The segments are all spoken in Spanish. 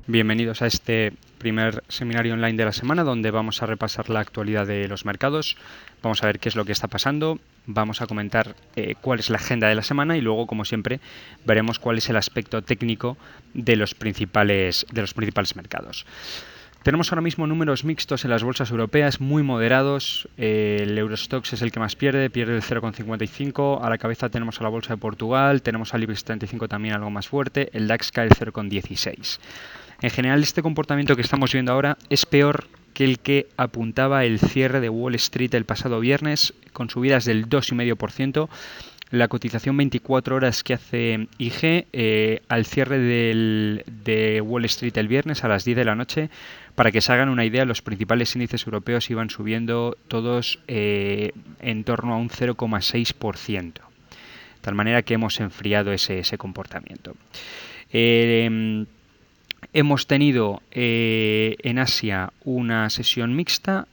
Bienvenidos a este primer seminario online de la semana donde vamos a repasar la actualidad de los mercados, vamos a ver qué es lo que está pasando, vamos a comentar cuál es la agenda de la semana y luego, como siempre, veremos cuál es el aspecto técnico de los principales mercados. Tenemos ahora mismo números mixtos en las bolsas europeas, muy moderados. El Eurostoxx es el que más pierde el 0,55. A la cabeza tenemos a la bolsa de Portugal, tenemos al IBEX 35 también algo más fuerte, el DAX cae el 0,16. En general, este comportamiento que estamos viendo ahora es peor que el que apuntaba el cierre de Wall Street el pasado viernes, con subidas del 2,5%. La cotización 24 horas que hace IG al cierre de Wall Street el viernes a las 10 de la noche. Para que se hagan una idea, los principales índices europeos iban subiendo todos en torno a un 0,6%. De tal manera que hemos enfriado ese comportamiento. Hemos tenido en Asia una sesión mixta,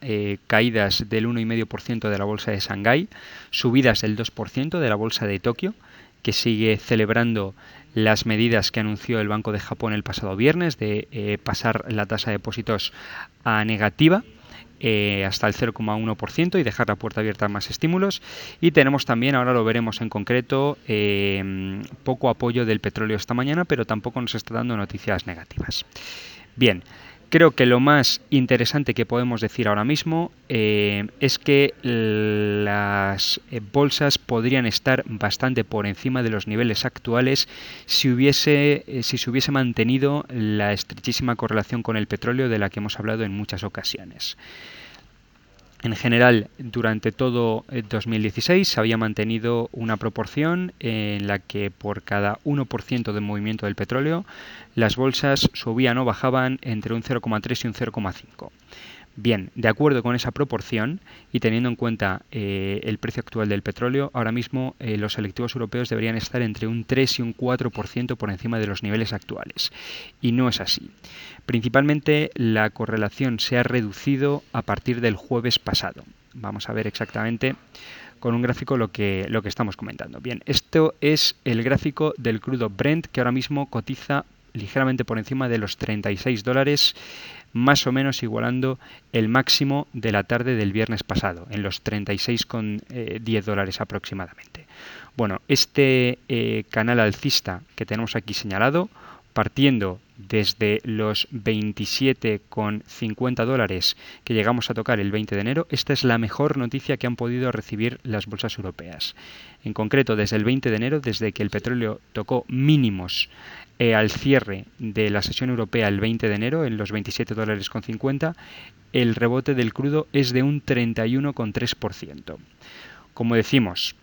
caídas del 1,5% de la bolsa de Shanghái, subidas del 2% de la bolsa de Tokio, que sigue celebrando las medidas que anunció el Banco de Japón el pasado viernes de pasar la tasa de depósitos a negativa. Hasta el 0,1% y dejar la puerta abierta a más estímulos. Y tenemos también, ahora lo veremos en concreto, poco apoyo del petróleo esta mañana, pero tampoco nos está dando noticias negativas. Bien, creo que lo más interesante que podemos decir ahora mismo es que las bolsas podrían estar bastante por encima de los niveles actuales si se hubiese mantenido la estrechísima correlación con el petróleo de la que hemos hablado en muchas ocasiones. En general, durante todo 2016 se había mantenido una proporción en la que por cada 1% de movimiento del petróleo, las bolsas subían o bajaban entre un 0,3 y un 0,5. Bien, de acuerdo con esa proporción y teniendo en cuenta el precio actual del petróleo, ahora mismo los selectivos europeos deberían estar entre un 3 y un 4% por encima de los niveles actuales. Y no es así. Principalmente la correlación se ha reducido a partir del jueves pasado. Vamos a ver exactamente con un gráfico lo que estamos comentando. Bien, esto es el gráfico del crudo Brent, que ahora mismo cotiza ligeramente por encima de los $36, más o menos igualando el máximo de la tarde del viernes pasado, en los $36,10 aproximadamente. Bueno, este canal alcista que tenemos aquí señalado, partiendo desde los $27,50 que llegamos a tocar el 20 de enero, esta es la mejor noticia que han podido recibir las bolsas europeas. En concreto, desde el 20 de enero, desde que el petróleo tocó mínimos al cierre de la sesión europea el 20 de enero, en los $27,50, el rebote del crudo es de un 31,3%. Como decimos,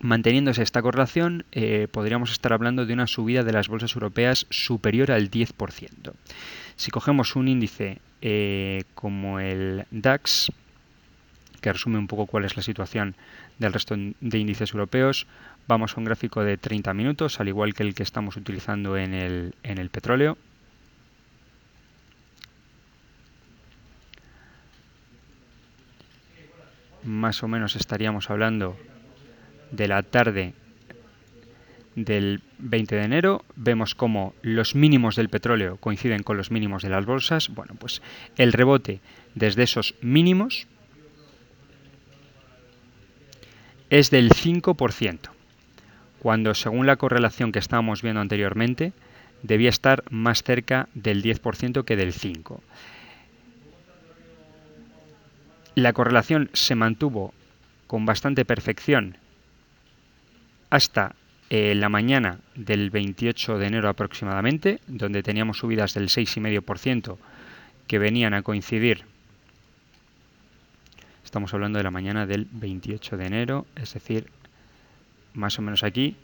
manteniéndose esta correlación, podríamos estar hablando de una subida de las bolsas europeas superior al 10%. Si cogemos un índice como el DAX, que resume un poco cuál es la situación del resto de índices europeos, vamos a un gráfico de 30 minutos, al igual que el que estamos utilizando en el petróleo. Más o menos estaríamos hablando de la tarde del 20 de enero. Vemos cómo los mínimos del petróleo coinciden con los mínimos de las bolsas. Bueno, pues el rebote desde esos mínimos es del 5%, cuando según la correlación que estábamos viendo anteriormente, debía estar más cerca del 10% que del 5%. La correlación se mantuvo con bastante perfección hasta la mañana del 28 de enero aproximadamente, donde teníamos subidas del 6,5% que venían a coincidir. Estamos hablando de la mañana del 28 de enero, es decir, más o menos aquí,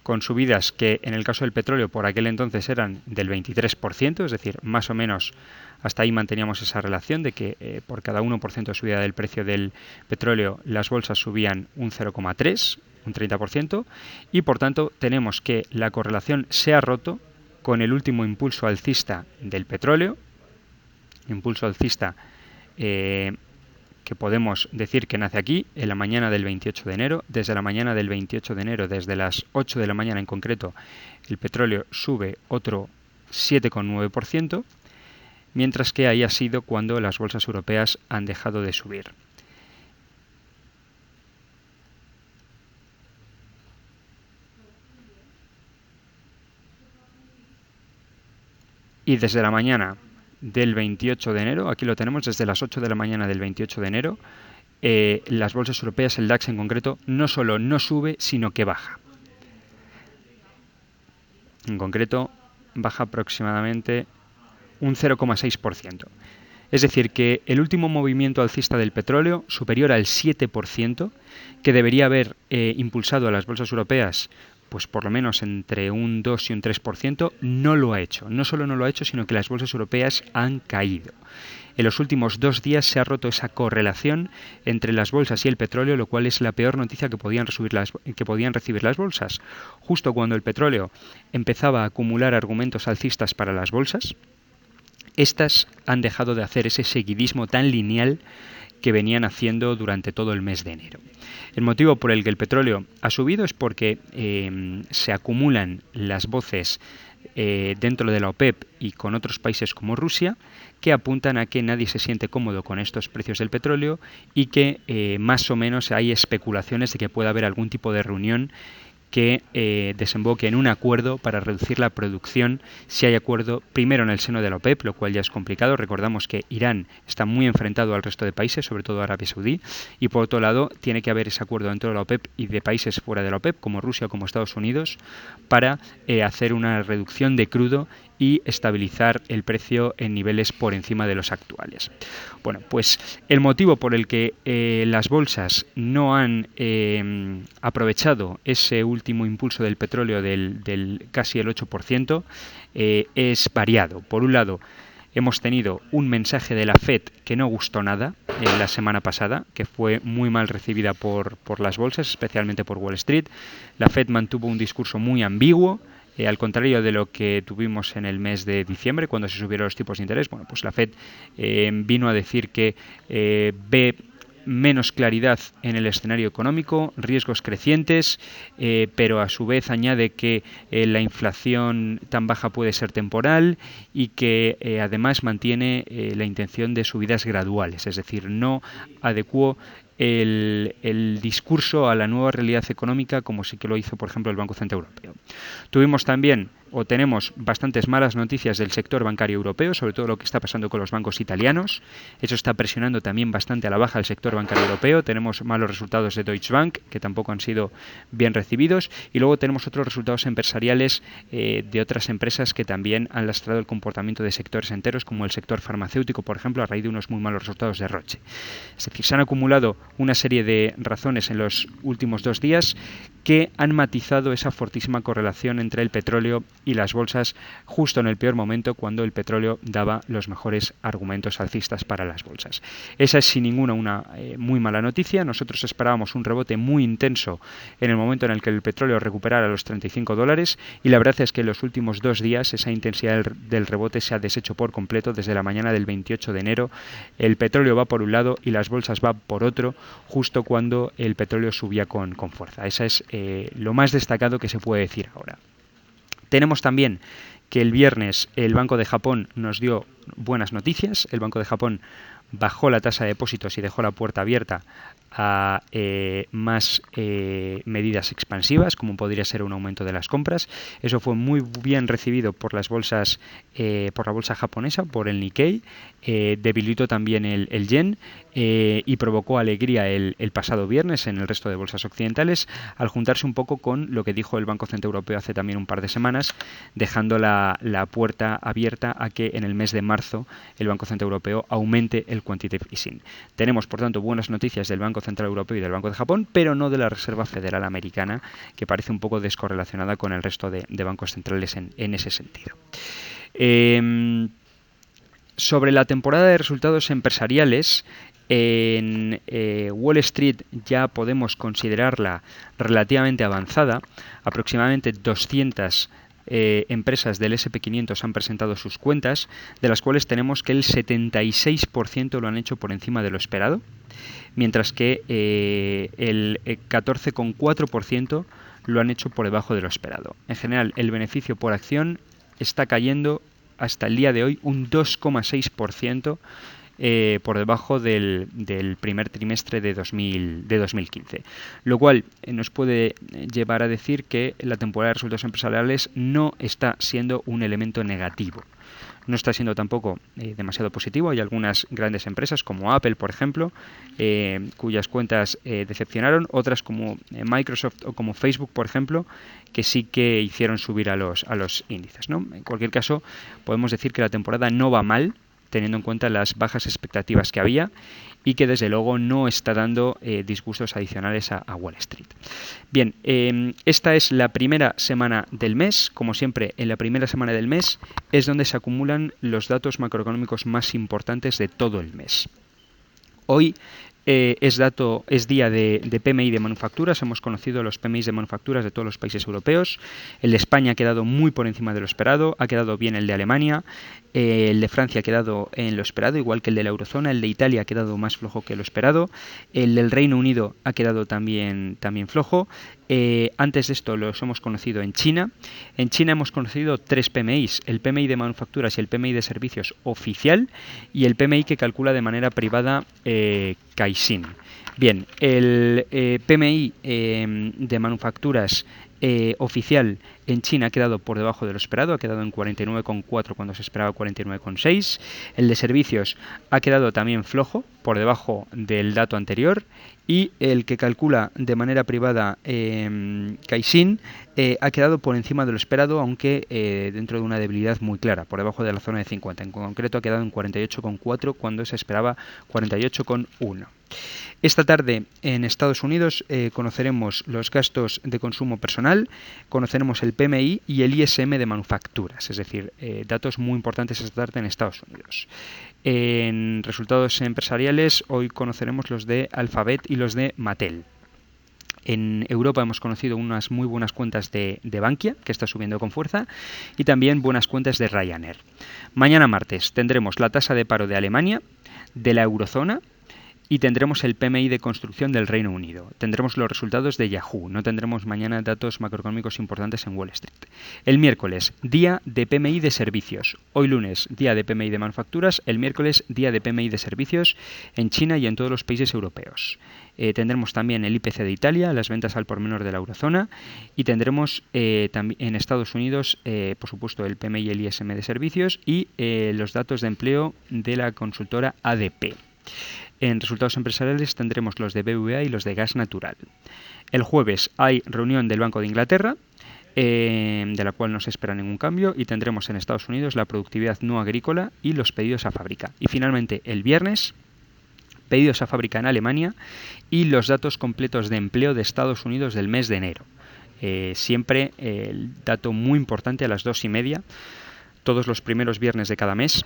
con subidas que en el caso del petróleo por aquel entonces eran del 23%, es decir, más o menos hasta ahí manteníamos esa relación de que por cada 1% de subida del precio del petróleo las bolsas subían un 0,3%, un 30%, y por tanto tenemos que la correlación se ha roto con el último impulso alcista del petróleo, impulso alcista que podemos decir que nace aquí, en la mañana del 28 de enero. Desde la mañana del 28 de enero, desde las 8 de la mañana en concreto, el petróleo sube otro 7,9%, mientras que ahí ha sido cuando las bolsas europeas han dejado de subir. Y desde la mañana del 28 de enero, aquí lo tenemos, desde las 8 de la mañana del 28 de enero, las bolsas europeas, el DAX en concreto, no solo no sube, sino que baja. En concreto, baja aproximadamente un 0,6%. Es decir, que el último movimiento alcista del petróleo, superior al 7%, que debería haber impulsado a las bolsas europeas pues por lo menos entre un 2 y un 3%, no lo ha hecho. No solo no lo ha hecho, sino que las bolsas europeas han caído. En los últimos 2 días se ha roto esa correlación entre las bolsas y el petróleo, lo cual es la peor noticia que podían recibir las bolsas. Justo cuando el petróleo empezaba a acumular argumentos alcistas para las bolsas, estas han dejado de hacer ese seguidismo tan lineal que venían haciendo durante todo el mes de enero. El motivo por el que el petróleo ha subido es porque se acumulan las voces dentro de la OPEP y con otros países como Rusia, que apuntan a que nadie se siente cómodo con estos precios del petróleo y que más o menos hay especulaciones de que pueda haber algún tipo de reunión que desemboque en un acuerdo para reducir la producción, si hay acuerdo primero en el seno de la OPEP, lo cual ya es complicado. Recordamos que Irán está muy enfrentado al resto de países, sobre todo Arabia Saudí, y por otro lado tiene que haber ese acuerdo dentro de la OPEP y de países fuera de la OPEP, como Rusia o como Estados Unidos, para hacer una reducción de crudo y estabilizar el precio en niveles por encima de los actuales. Bueno, pues el motivo por el que las bolsas no han aprovechado ese último impulso del petróleo del casi el 8% es variado. Por un lado, hemos tenido un mensaje de la Fed que no gustó nada la semana pasada, que fue muy mal recibida por las bolsas, especialmente por Wall Street. La Fed mantuvo un discurso muy ambiguo, al contrario de lo que tuvimos en el mes de diciembre, cuando se subieron los tipos de interés. Bueno, pues la Fed vino a decir que ve menos claridad en el escenario económico, riesgos crecientes, pero a su vez añade que la inflación tan baja puede ser temporal y que además mantiene la intención de subidas graduales, es decir, no adecuó el discurso a la nueva realidad económica como sí que lo hizo, por ejemplo, el Banco Central Europeo. Tuvimos también o tenemos bastantes malas noticias del sector bancario europeo, sobre todo lo que está pasando con los bancos italianos. Eso está presionando también bastante a la baja el sector bancario europeo. Tenemos malos resultados de Deutsche Bank, que tampoco han sido bien recibidos, y luego tenemos otros resultados empresariales de otras empresas que también han lastrado el comportamiento de sectores enteros, como el sector farmacéutico, por ejemplo, a raíz de unos muy malos resultados de Roche. Es decir, se han acumulado una serie de razones en los últimos 2 días que han matizado esa fortísima correlación entre el petróleo y las bolsas justo en el peor momento, cuando el petróleo daba los mejores argumentos alcistas para las bolsas. Esa es sin ninguna una muy mala noticia. Nosotros esperábamos un rebote muy intenso en el momento en el que el petróleo recuperara los $35 y la verdad es que en los últimos 2 días esa intensidad del rebote se ha deshecho por completo. Desde la mañana del 28 de enero el petróleo va por un lado y las bolsas va por otro, justo cuando el petróleo subía con fuerza. Esa es lo más destacado que se puede decir ahora. Tenemos también que el viernes el Banco de Japón nos dio buenas noticias. El Banco de Japón bajó la tasa de depósitos y dejó la puerta abierta a más medidas expansivas, como podría ser un aumento de las compras. Eso fue muy bien recibido por las bolsas, por la bolsa japonesa, por el Nikkei. Debilitó también el yen y provocó alegría el pasado viernes en el resto de bolsas occidentales, al juntarse un poco con lo que dijo el Banco Central Europeo hace también un par de semanas, dejando la puerta abierta a que en el mes de marzo el Banco Central Europeo aumente el quantitative easing. Tenemos, por tanto, buenas noticias del Banco Central Europeo y del Banco de Japón, pero no de la Reserva Federal Americana, que parece un poco descorrelacionada con el resto de bancos centrales en ese sentido. Sobre la temporada de resultados empresariales, en Wall Street ya podemos considerarla relativamente avanzada. Aproximadamente 200 empresas del SP500 han presentado sus cuentas, de las cuales tenemos que el 76% lo han hecho por encima de lo esperado, mientras que el 14,4% lo han hecho por debajo de lo esperado. En general, el beneficio por acción está cayendo hasta el día de hoy un 2,6%. Por debajo del primer trimestre de 2015, lo cual nos puede llevar a decir que la temporada de resultados empresariales no está siendo un elemento negativo. No está siendo tampoco demasiado positivo. Hay algunas grandes empresas como Apple, por ejemplo, cuyas cuentas decepcionaron, otras como Microsoft o como Facebook, por ejemplo, que sí que hicieron subir a los índices, ¿no? En cualquier caso, podemos decir que la temporada no va mal, teniendo en cuenta las bajas expectativas que había y que desde luego no está dando disgustos adicionales a Wall Street. Bien, esta es la primera semana del mes. Como siempre, en la primera semana del mes es donde se acumulan los datos macroeconómicos más importantes de todo el mes. Hoy es día de PMI de manufacturas. Hemos conocido los PMI de manufacturas de todos los países europeos. El de España ha quedado muy por encima de lo esperado. Ha quedado bien el de Alemania. El de Francia ha quedado en lo esperado, igual que el de la eurozona. El de Italia ha quedado más flojo que lo esperado. El del Reino Unido ha quedado también flojo. Antes de esto los hemos conocido en China. En China hemos conocido 3 PMIs, el PMI de manufacturas y el PMI de servicios oficial y el PMI que calcula de manera privada Caixin. Bien, el PMI de manufacturas oficial en China ha quedado por debajo de lo esperado, ha quedado en 49,4 cuando se esperaba 49,6. El de servicios ha quedado también flojo, por debajo del dato anterior. Y el que calcula de manera privada Caixin ha quedado por encima de lo esperado, aunque dentro de una debilidad muy clara, por debajo de la zona de 50. En concreto ha quedado en 48,4 cuando se esperaba 48,1. Esta tarde en Estados Unidos conoceremos los gastos de consumo personal, conoceremos el PMI y el ISM de manufacturas, es decir, datos muy importantes esta tarde en Estados Unidos. En resultados empresariales hoy conoceremos los de Alphabet y los de Mattel. En Europa hemos conocido unas muy buenas cuentas de Bankia, que está subiendo con fuerza, y también buenas cuentas de Ryanair. Mañana martes tendremos la tasa de paro de Alemania, de la eurozona, y tendremos el PMI de construcción del Reino Unido. Tendremos los resultados de Yahoo. No tendremos mañana datos macroeconómicos importantes en Wall Street. El miércoles, día de PMI de servicios. Hoy lunes, día de PMI de manufacturas. El miércoles, día de PMI de servicios en China y en todos los países europeos. Tendremos también el IPC de Italia, las ventas al por menor de la eurozona. Y tendremos también en Estados Unidos, por supuesto, el PMI y el ISM de servicios y los datos de empleo de la consultora ADP. En resultados empresariales tendremos los de BBVA y los de gas natural. El jueves hay reunión del Banco de Inglaterra, de la cual no se espera ningún cambio, y tendremos en Estados Unidos la productividad no agrícola y los pedidos a fábrica. Y finalmente el viernes, pedidos a fábrica en Alemania y los datos completos de empleo de Estados Unidos del mes de enero. Siempre el dato muy importante a las 2:30, todos los primeros viernes de cada mes.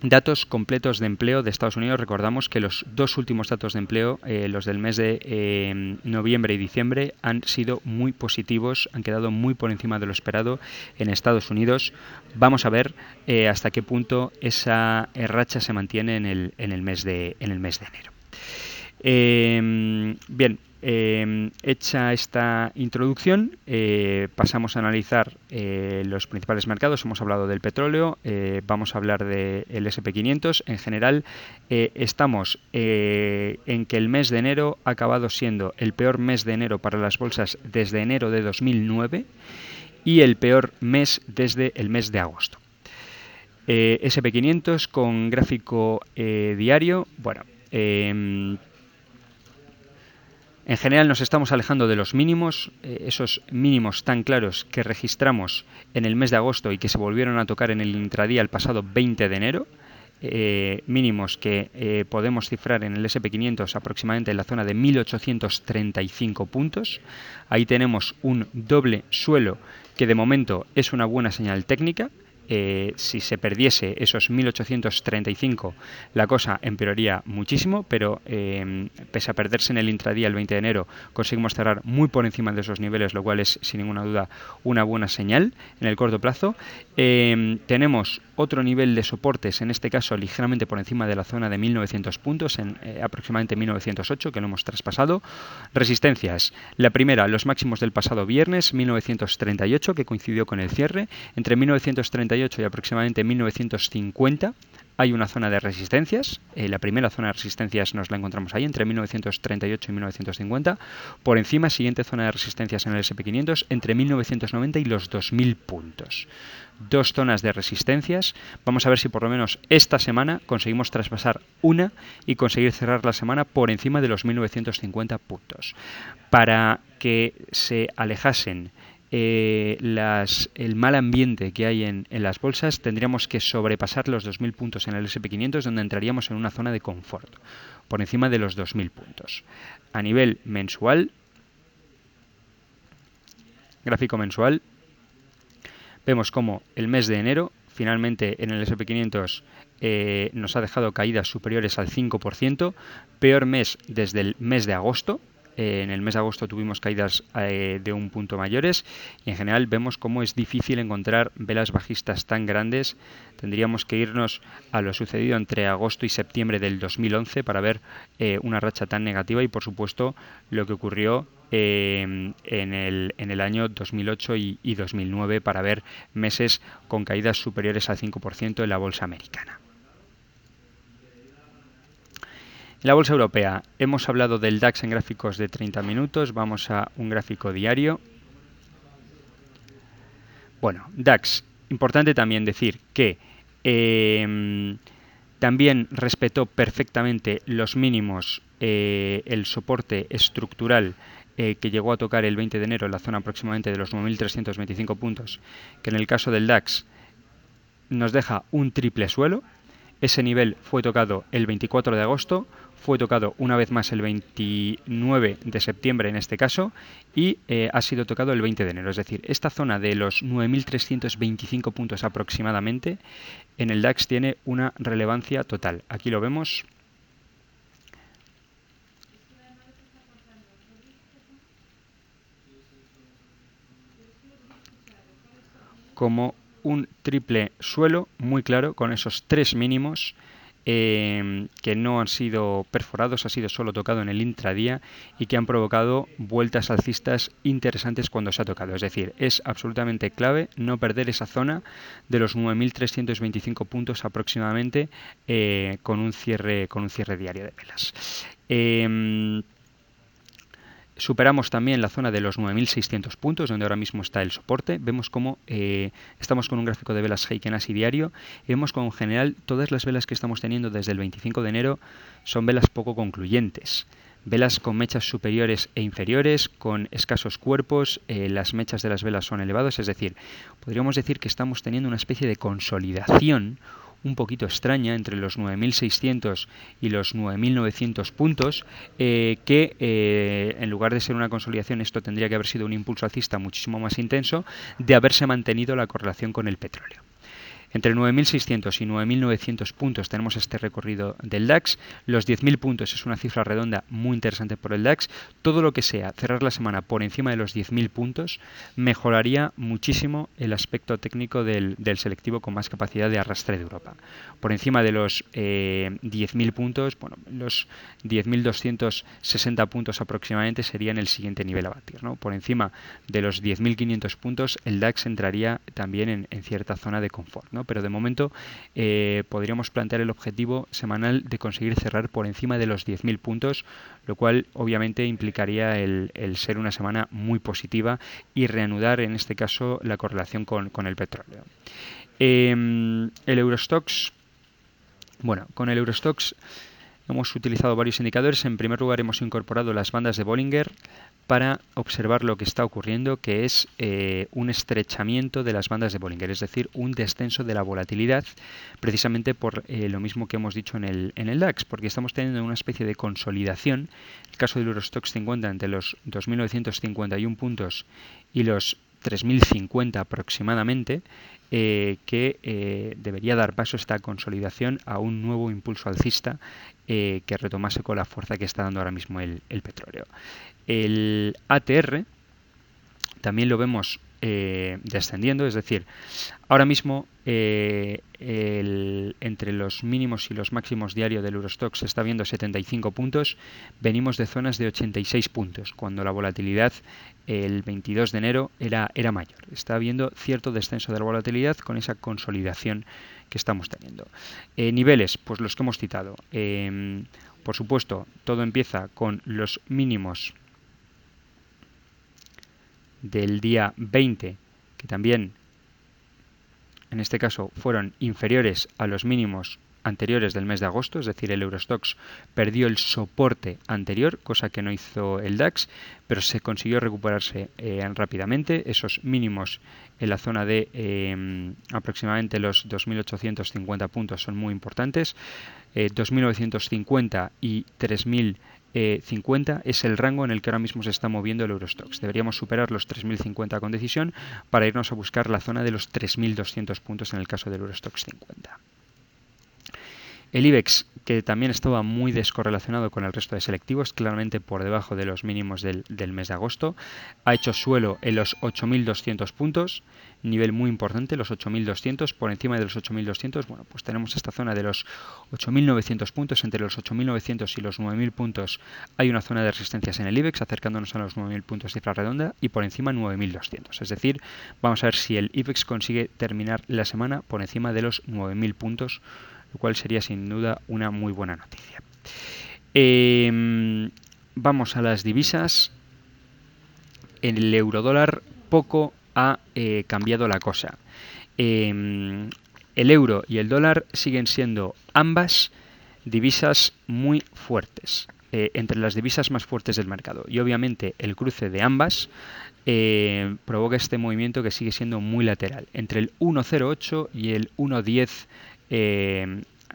Datos completos de empleo de Estados Unidos. Recordamos que los dos últimos datos de empleo, los del mes de noviembre y diciembre, han sido muy positivos, han quedado muy por encima de lo esperado en Estados Unidos. Vamos a ver hasta qué punto esa racha se mantiene en el mes de enero. Bien, hecha esta introducción, pasamos a analizar los principales mercados. Hemos hablado del petróleo, vamos a hablar del S&P 500. En general, estamos en que el mes de enero ha acabado siendo el peor mes de enero para las bolsas desde enero de 2009 y el peor mes desde el mes de agosto. S&P 500 con gráfico diario. Bueno, en general nos estamos alejando de los mínimos, esos mínimos tan claros que registramos en el mes de agosto y que se volvieron a tocar en el intradía el pasado 20 de enero. Mínimos que podemos cifrar en el S&P 500 aproximadamente en la zona de 1.835 puntos. Ahí tenemos un doble suelo que de momento es una buena señal técnica. si se perdiese esos 1835, la cosa empeoraría muchísimo, pero pese a perderse en el intradía el 20 de enero, conseguimos cerrar muy por encima de esos niveles, lo cual es sin ninguna duda una buena señal en el corto plazo. Tenemos otro nivel de soportes, en este caso ligeramente por encima de la zona de 1900 puntos, en aproximadamente 1908, que lo hemos traspasado. Resistencias: la primera, los máximos del pasado viernes, 1938, que coincidió con el cierre. Entre 1938 y aproximadamente 1950 hay una zona de resistencias. La primera zona de resistencias nos la encontramos ahí, entre 1938 y 1950. Por encima, siguiente zona de resistencias en el S&P 500, entre 1990 y los 2000 puntos. Dos zonas de resistencias. Vamos a ver si por lo menos esta semana conseguimos traspasar una y conseguir cerrar la semana por encima de los 1950 puntos. Para que se alejasen el mal ambiente que hay en las bolsas, tendríamos que sobrepasar los 2000 puntos en el S&P 500, donde entraríamos en una zona de confort, por encima de los 2000 puntos. A nivel mensual, gráfico mensual, vemos como el mes de enero, finalmente en el S&P 500 nos ha dejado caídas superiores al 5%, peor mes desde el mes de agosto. En el mes de agosto tuvimos caídas de un punto mayores y en general vemos cómo es difícil encontrar velas bajistas tan grandes. Tendríamos que irnos a lo sucedido entre agosto y septiembre del 2011 para ver una racha tan negativa, y por supuesto lo que ocurrió en el año 2008 y 2009 para ver meses con caídas superiores al 5% en la bolsa americana. En la bolsa europea hemos hablado del DAX en gráficos de 30 minutos, vamos a un gráfico diario. Bueno, DAX, importante también decir que también respetó perfectamente los mínimos, el soporte estructural que llegó a tocar el 20 de enero en la zona aproximadamente de los 9.325 puntos, que en el caso del DAX nos deja un triple suelo. Ese nivel fue tocado el 24 de agosto, fue tocado una vez más el 29 de septiembre en este caso, y ha sido tocado el 20 de enero. Es decir, esta zona de los 9.325 puntos aproximadamente en el DAX tiene una relevancia total. Aquí lo vemos. Como un triple suelo muy claro, con esos tres mínimos que no han sido perforados, ha sido solo tocado en el intradía, y que han provocado vueltas alcistas interesantes cuando se ha tocado. Es decir, es absolutamente clave no perder esa zona de los 9.325 puntos aproximadamente con un cierre diario de velas. Superamos también la zona de los 9.600 puntos, donde ahora mismo está el soporte. Vemos cómo estamos con un gráfico de velas Heiken Ashi diario, y vemos como en general todas las velas que estamos teniendo desde el 25 de enero son velas poco concluyentes. Velas con mechas superiores e inferiores, con escasos cuerpos, las mechas de las velas son elevadas, es decir, podríamos decir que estamos teniendo una especie de consolidación un poquito extraña entre los 9.600 y los 9.900 puntos, que en lugar de ser una consolidación, esto tendría que haber sido un impulso alcista muchísimo más intenso, de haberse mantenido la correlación con el petróleo. Entre 9.600 y 9.900 puntos tenemos este recorrido del DAX. Los 10.000 puntos es una cifra redonda muy interesante por el DAX. Todo lo que sea cerrar la semana por encima de los 10.000 puntos mejoraría muchísimo el aspecto técnico del selectivo con más capacidad de arrastre de Europa. Por encima de los 10.000 puntos, bueno, los 10.260 puntos aproximadamente serían el siguiente nivel a batir, ¿no? Por encima de los 10.500 puntos el DAX entraría también en cierta zona de confort, ¿no? Pero de momento podríamos plantear el objetivo semanal de conseguir cerrar por encima de los 10.000 puntos, lo cual obviamente implicaría el ser una semana muy positiva y reanudar en este caso la correlación con el petróleo. El Eurostoxx, bueno, con el Eurostoxx hemos utilizado varios indicadores. En primer lugar, hemos incorporado las bandas de Bollinger para observar lo que está ocurriendo, que es un estrechamiento de las bandas de Bollinger, es decir, un descenso de la volatilidad, precisamente por lo mismo que hemos dicho en el DAX, porque estamos teniendo una especie de consolidación. El caso del Eurostoxx 50 entre los 2.951 puntos y los 3.050 aproximadamente, que debería dar paso esta consolidación a un nuevo impulso alcista que retomase con la fuerza que está dando ahora mismo el petróleo. El ATR también lo vemos descendiendo, es decir, ahora mismo entre los mínimos y los máximos diarios del Eurostoxx se está viendo 75 puntos, venimos de zonas de 86 puntos, cuando la volatilidad el 22 de enero era mayor. Está habiendo cierto descenso de la volatilidad con esa consolidación que estamos teniendo. Niveles, pues los que hemos citado. Por supuesto, todo empieza con los mínimos del día 20, que también en este caso fueron inferiores a los mínimos anteriores del mes de agosto, es decir, el Eurostoxx perdió el soporte anterior, cosa que no hizo el DAX, pero se consiguió recuperarse rápidamente. Esos mínimos en la zona de aproximadamente los 2.850 puntos son muy importantes. 2.950 y 3.050 es el rango en el que ahora mismo se está moviendo el Eurostoxx. Deberíamos superar los 3.050 con decisión para irnos a buscar la zona de los 3.200 puntos en el caso del Eurostoxx 50. El IBEX, que también estaba muy descorrelacionado con el resto de selectivos, claramente por debajo de los mínimos del mes de agosto, ha hecho suelo en los 8.200 puntos, nivel muy importante, los 8.200, por encima de los 8.200, bueno, pues tenemos esta zona de los 8.900 puntos, entre los 8.900 y los 9.000 puntos hay una zona de resistencias en el IBEX, acercándonos a los 9.000 puntos cifra redonda, y por encima 9.200, es decir, vamos a ver si el IBEX consigue terminar la semana por encima de los 9.000 puntos, lo cual sería sin duda una muy buena noticia. Vamos a las divisas. En el eurodólar poco ha cambiado la cosa. El euro y el dólar siguen siendo ambas divisas muy fuertes, entre las divisas más fuertes del mercado. Y obviamente el cruce de ambas provoca este movimiento que sigue siendo muy lateral, entre el 1,08 y el 1,10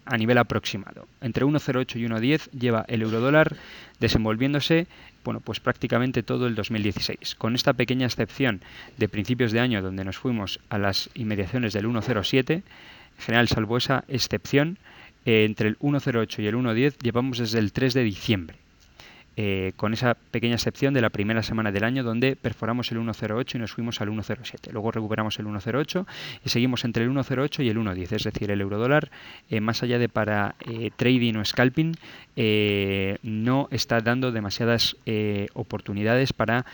a nivel aproximado. Entre 1,08 y 1,10 lleva el eurodólar desenvolviéndose, bueno, pues prácticamente todo el 2016, con esta pequeña excepción de principios de año donde nos fuimos a las inmediaciones del 1,07. En general, salvo esa excepción, entre el 1,08 y el 1,10 llevamos desde el 3 de diciembre. Con esa pequeña excepción de la primera semana del año donde perforamos el 1,08 y nos fuimos al 1,07. Luego recuperamos el 1,08 y seguimos entre el 1,08 y el 1,10. Es decir, el eurodólar, más allá de para trading o scalping, no está dando demasiadas oportunidades para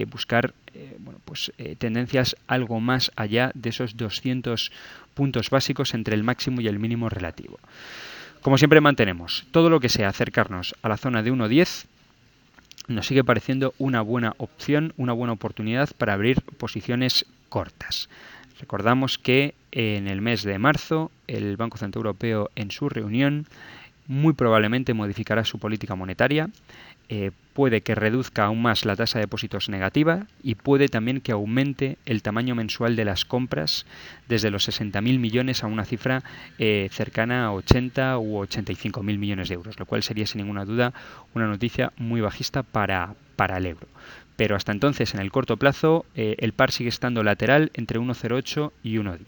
buscar tendencias algo más allá de esos 200 puntos básicos entre el máximo y el mínimo relativo. Como siempre mantenemos, todo lo que sea acercarnos a la zona de 1,10 nos sigue pareciendo una buena opción, una buena oportunidad para abrir posiciones cortas. Recordamos que en el mes de marzo el Banco Central Europeo en su reunión muy probablemente modificará su política monetaria, puede que reduzca aún más la tasa de depósitos negativa y puede también que aumente el tamaño mensual de las compras desde los 60.000 millones a una cifra cercana a 80 u 85.000 millones de euros, lo cual sería sin ninguna duda una noticia muy bajista para el euro. Pero hasta entonces, en el corto plazo, el par sigue estando lateral entre 1,08 y 1,10.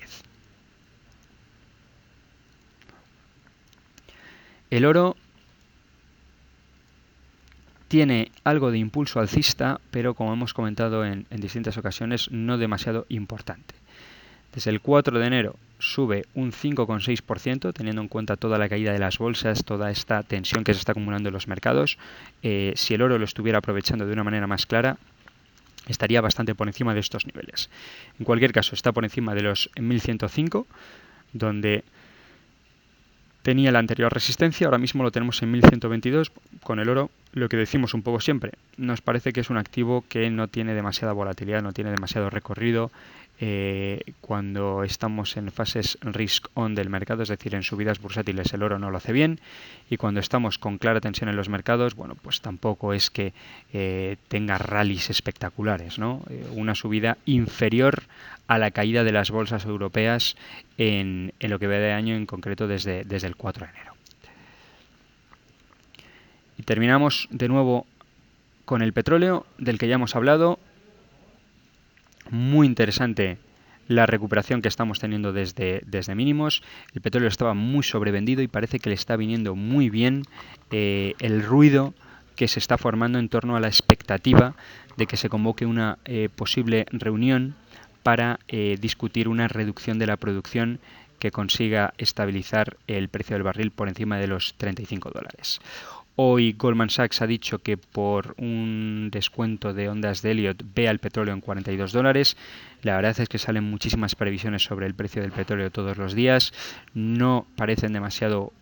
El oro tiene algo de impulso alcista, pero como hemos comentado en distintas ocasiones, no demasiado importante. Desde el 4 de enero sube un 5,6%, teniendo en cuenta toda la caída de las bolsas, toda esta tensión que se está acumulando en los mercados. Si el oro lo estuviera aprovechando de una manera más clara, estaría bastante por encima de estos niveles. En cualquier caso, está por encima de los 1.105, donde tenía la anterior resistencia, ahora mismo lo tenemos en 1122. Con el oro, lo que decimos un poco siempre, nos parece que es un activo que no tiene demasiada volatilidad, no tiene demasiado recorrido cuando estamos en fases risk on del mercado, es decir, en subidas bursátiles el oro no lo hace bien, y cuando estamos con clara tensión en los mercados, bueno, pues tampoco es que tenga rallies espectaculares, ¿no? Una subida inferior a la caída de las bolsas europeas en lo que va de año, en concreto desde el 4 de enero. Y terminamos de nuevo con el petróleo, del que ya hemos hablado. Muy interesante la recuperación que estamos teniendo desde mínimos. El petróleo estaba muy sobrevendido y parece que le está viniendo muy bien el ruido que se está formando en torno a la expectativa de que se convoque una posible reunión para discutir una reducción de la producción que consiga estabilizar el precio del barril por encima de los $35. Hoy Goldman Sachs ha dicho que por un descuento de ondas de Elliott ve al petróleo en $42. La verdad es que salen muchísimas previsiones sobre el precio del petróleo todos los días. No parecen demasiado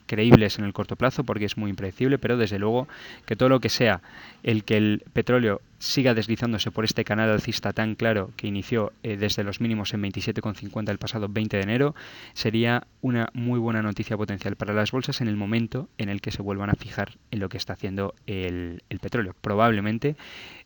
creíbles en el corto plazo porque es muy impredecible, pero desde luego que todo lo que sea el que el petróleo siga deslizándose por este canal alcista tan claro que inició desde los mínimos en 27,50 el pasado 20 de enero, sería una muy buena noticia potencial para las bolsas en el momento en el que se vuelvan a fijar en lo que está haciendo el petróleo. Probablemente,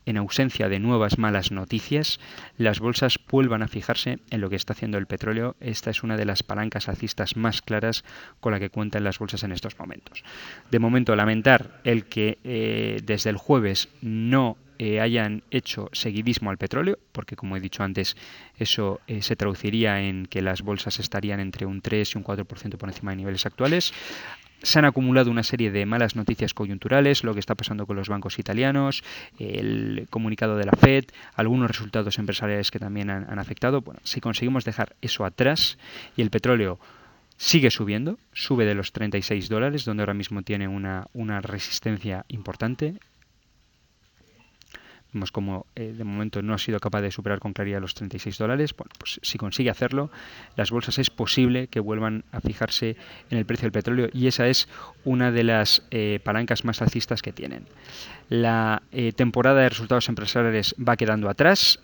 en ausencia de nuevas malas noticias, las bolsas vuelvan a fijarse en lo que está haciendo el petróleo. Esta es una de las palancas alcistas más claras con la que cuentan las bolsas en estos momentos. De momento, lamentar el que desde el jueves no hayan hecho seguidismo al petróleo, porque como he dicho antes, eso se traduciría en que las bolsas estarían entre un 3 y un 4% por encima de niveles actuales. Se han acumulado una serie de malas noticias coyunturales, lo que está pasando con los bancos italianos, el comunicado de la Fed, algunos resultados empresariales que también han afectado. Bueno, si conseguimos dejar eso atrás y el petróleo sigue subiendo, sube de los $36, donde ahora mismo tiene una resistencia importante. Vemos como de momento no ha sido capaz de superar con claridad los $36. Bueno, pues si consigue hacerlo, las bolsas es posible que vuelvan a fijarse en el precio del petróleo y esa es una de las palancas más alcistas que tienen. La temporada de resultados empresariales va quedando atrás,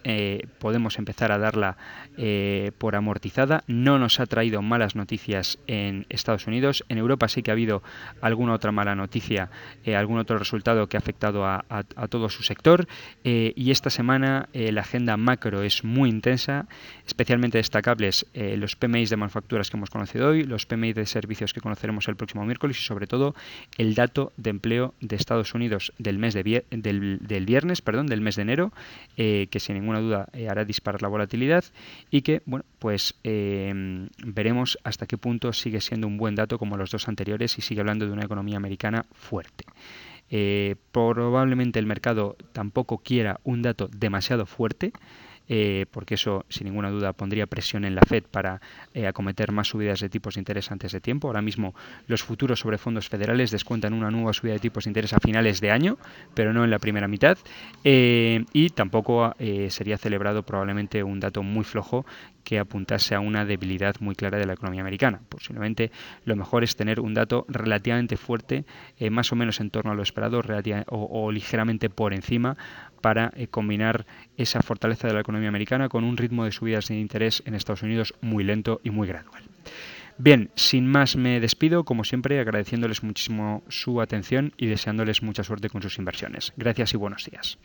podemos empezar a darla por amortizada. No nos ha traído malas noticias en Estados Unidos. En Europa sí que ha habido alguna otra mala noticia, algún otro resultado que ha afectado a todo su sector. Y esta semana la agenda macro es muy intensa, especialmente destacables los PMIs de manufacturas que hemos conocido hoy, los PMI de servicios que conoceremos el próximo miércoles y sobre todo el dato de empleo de Estados Unidos del mes del mes de enero, que sin ninguna duda hará disparar la volatilidad y que, bueno, pues veremos hasta qué punto sigue siendo un buen dato como los dos anteriores y sigue hablando de una economía americana fuerte. Probablemente el mercado tampoco quiera un dato demasiado fuerte, porque eso sin ninguna duda pondría presión en la Fed para acometer más subidas de tipos de interés antes de tiempo. Ahora mismo los futuros sobre fondos federales descuentan una nueva subida de tipos de interés a finales de año, pero no en la primera mitad, y tampoco sería celebrado probablemente un dato muy flojo que apuntase a una debilidad muy clara de la economía americana. Posiblemente lo mejor es tener un dato relativamente fuerte, más o menos en torno a lo esperado o ligeramente por encima, para combinar esa fortaleza de la economía americana con un ritmo de subidas de interés en Estados Unidos muy lento y muy gradual. Bien, sin más me despido, como siempre agradeciéndoles muchísimo su atención y deseándoles mucha suerte con sus inversiones. Gracias y buenos días.